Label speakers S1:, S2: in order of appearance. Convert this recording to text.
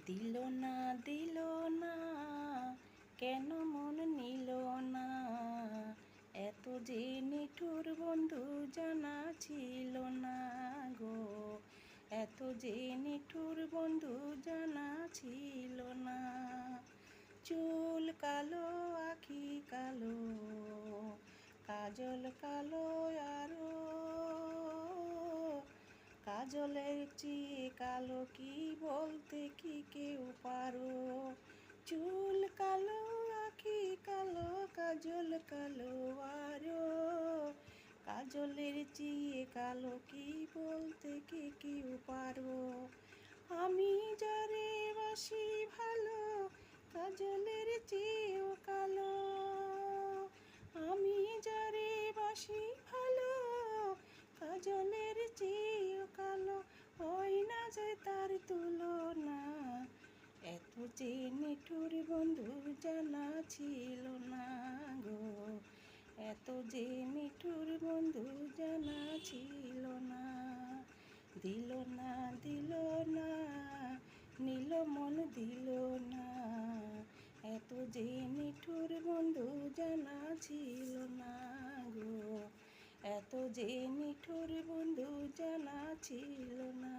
S1: দিল না দিল না কেন মন নিল না, এত যে নিঠুর বন্ধু জানা ছিল না গো, এত যে নিঠুর বন্ধু জানা ছিল না। চুল কালো আখি কালো, কাজল কালো আরো, কাজলের চেয়ে কালো কি বলতে কি কেউ পারো। চুল কালো আখি কালো, কাজল কালো আরো, কাজলের চেয়ে কালো কি বলতে কি কেউ পারো। আমি যারে বাসি ভালো, কাজলের চেয়েও কালো। আমি যারে বাসি ভালো, কাজলের চেয়েও কালো, হয় না যে তার তুলনা। এত যে নিঠুর বন্ধু জানা ছিল না গো, এত যে নিঠুর বন্ধু জানা ছিল না। দিল না দিল না নীল মন দিল না, এত যে নিঠুর বন্ধু জানা ছিল না গো, এত যে নিঠুর বন্ধু জানা ছিল না।